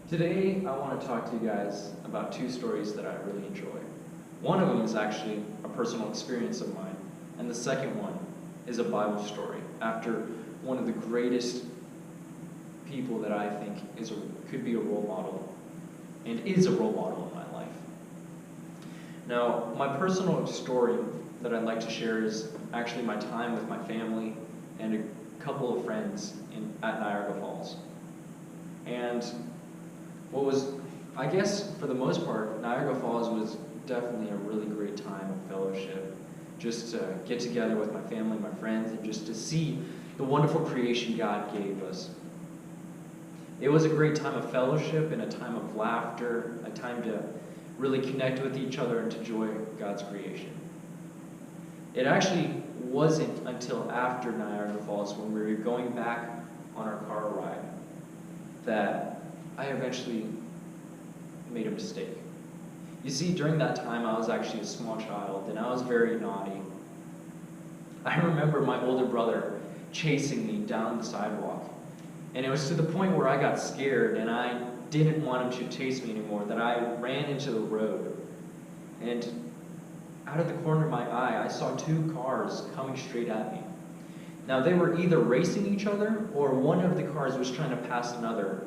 Today, I want to talk to you guys about two stories that I really enjoy. One of them is actually a personal experience of mine, and the second one is a Bible story after one of the greatest people that I think could be a role model and is a role model in my life. Now, my personal story that I'd like to share is actually my time with my family and a couple of friends at Niagara Falls. And I guess for the most part, Niagara Falls was definitely a really great time of fellowship. Just to get together with my family, my friends, and just to see the wonderful creation God gave us. It was a great time of fellowship and a time of laughter, a time to really connect with each other and to enjoy God's creation. It actually wasn't until after Niagara Falls, when we were going back on our car ride, that I eventually made a mistake. You see, during that time, I was actually a small child, and I was very naughty. I remember my older brother chasing me down the sidewalk, and it was to the point where I got scared, and I didn't want him to chase me anymore, that I ran into the road. And out of the corner of my eye, I saw two cars coming straight at me. Now, they were either racing each other, or one of the cars was trying to pass another.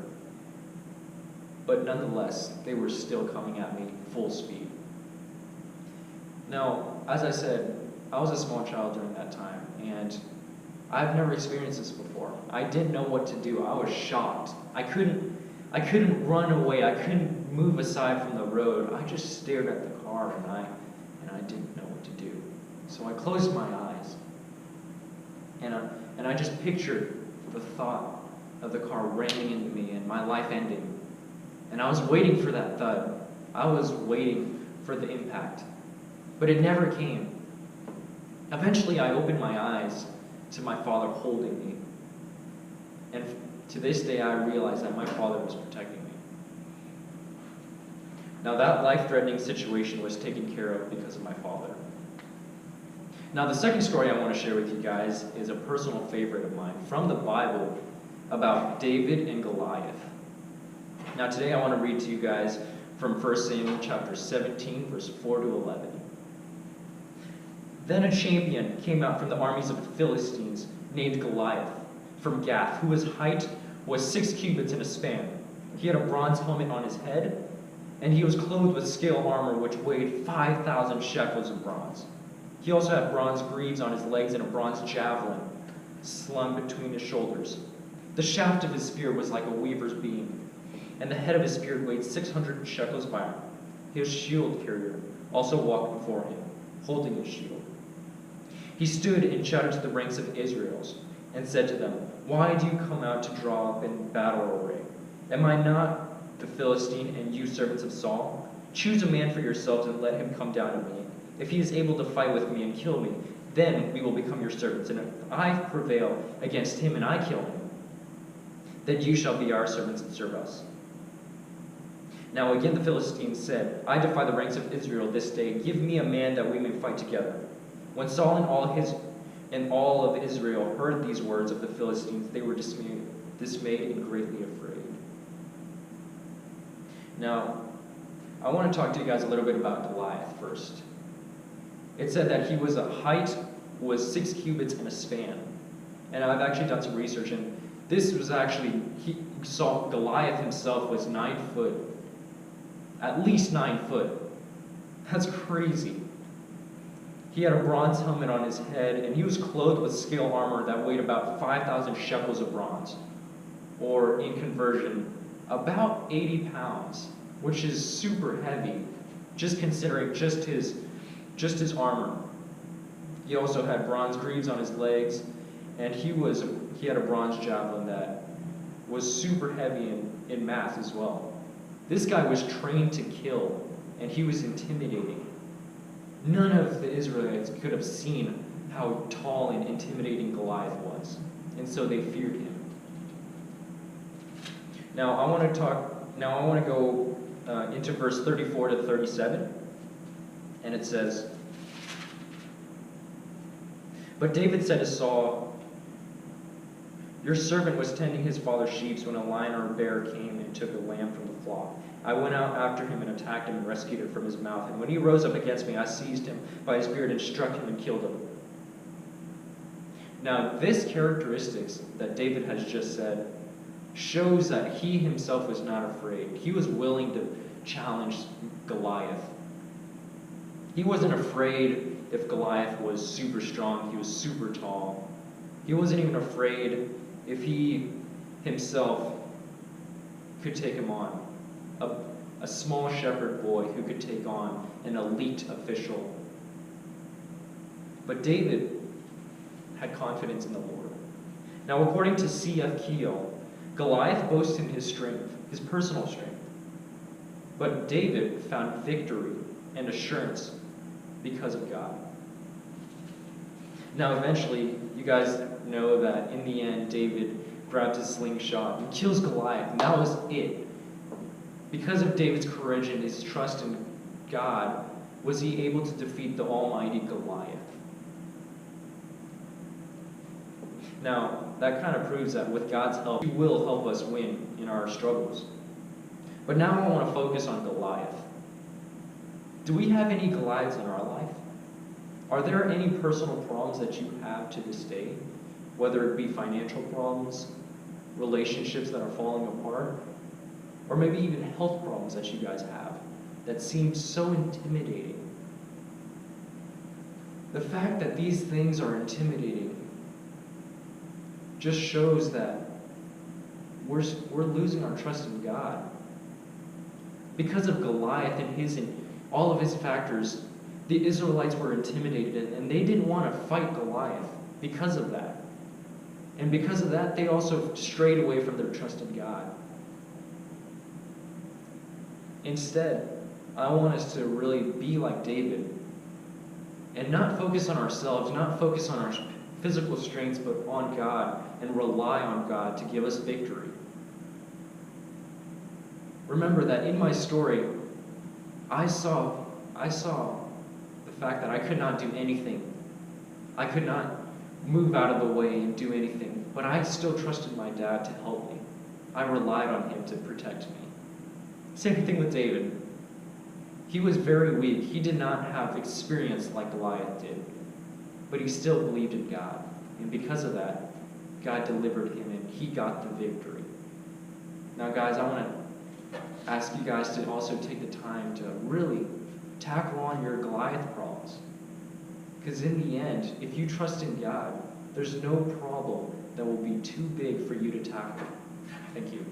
But nonetheless, they were still coming at me full speed. Now, as I said, I was a small child during that time, and I've never experienced this before. I didn't know what to do. I was shocked. I couldn't run away. I couldn't move aside from the road. I just stared at the car, and I didn't know what to do. So I closed my eyes, and I just pictured the thought of the car ramming into me and my life ending. And I was waiting for that thud. I was waiting for the impact. But it never came. Eventually, I opened my eyes to my father holding me. And to this day, I realized that my father was protecting me. Now, that life-threatening situation was taken care of because of my father. Now, the second story I want to share with you guys is a personal favorite of mine from the Bible about David and Goliath. Now today I want to read to you guys from 1 Samuel chapter 17, verse 4 to 11. Then a champion came out from the armies of the Philistines named Goliath from Gath, whose height was 6 cubits and a span. He had a bronze helmet on his head, and he was clothed with scale armor which weighed 5,000 shekels of bronze. He also had bronze greaves on his legs and a bronze javelin slung between his shoulders. The shaft of his spear was like a weaver's beam, and the head of his spear weighed 600 shekels of iron. His shield carrier also walked before him, holding his shield. He stood and shouted to the ranks of Israelites, and said to them, "Why do you come out to draw up in battle array? Am I not the Philistine, and you servants of Saul? Choose a man for yourselves and let him come down to me. If he is able to fight with me and kill me, then we will become your servants. And if I prevail against him and I kill him, then you shall be our servants and serve us." Now again the Philistines said, "I defy the ranks of Israel this day. Give me a man that we may fight together." When Saul and all of Israel heard these words of the Philistines, they were dismayed and greatly afraid. Now, I want to talk to you guys a little bit about Goliath first. It said that his height was 6 cubits and a span. And I've actually done some research, and this was actually, Goliath himself was 9 foot. At least 9 foot. That's crazy. He had a bronze helmet on his head, and he was clothed with scale armor that weighed about 5,000 shekels of bronze, or in conversion, about 80 pounds, which is super heavy, just considering just his armor. He also had bronze greaves on his legs, and he had a bronze javelin that was super heavy in mass as well. This guy was trained to kill, and he was intimidating. None of the Israelites could have seen how tall and intimidating Goliath was, and so they feared him. Now I want to go into verse 34 to 37, and it says, "But David said to Saul, Your servant was tending his father's sheep when a lion or a bear came and took a lamb from the flock. I went out after him and attacked him and rescued it from his mouth. And when he rose up against me, I seized him by his beard and struck him and killed him." Now, this characteristics that David has just said shows that he himself was not afraid. He was willing to challenge Goliath. He wasn't afraid if Goliath was super strong, he was super tall. He wasn't even afraid if he himself could take him on. A small shepherd boy who could take on an elite official. But David had confidence in the Lord. Now, according to C.F. Keel, Goliath boasted in his strength, his personal strength. But David found victory and assurance because of God. Now, eventually, you guys know that in the end, David grabs his slingshot and kills Goliath, and that was it. Because of David's courage and his trust in God, was he able to defeat the almighty Goliath. Now, that kind of proves that with God's help, He will help us win in our struggles. But now I want to focus on Goliath. Do we have any Goliaths in our life? Are there any personal problems that you have to this day? Whether it be financial problems, relationships that are falling apart, or maybe even health problems that you guys have that seem so intimidating. The fact that these things are intimidating just shows that we're losing our trust in God. Because of Goliath and all of his factors, the Israelites were intimidated, and they didn't want to fight Goliath because of that. And because of that, they also strayed away from their trust in God. Instead, I want us to really be like David and not focus on ourselves, not focus on our physical strengths, but on God and rely on God to give us victory. Remember that in my story, I saw the fact that I could not do anything. I could not move out of the way and do anything, but I still trusted my dad to help me. I relied on him to protect me. Same thing with David. He was very weak. He did not have experience like Goliath did, but he still believed in God. And because of that, God delivered him and he got the victory. Now, guys, I want to ask you guys to also take the time to really tackle on your Goliath problems. Because in the end, if you trust in God, there's no problem that will be too big for you to tackle. Thank you.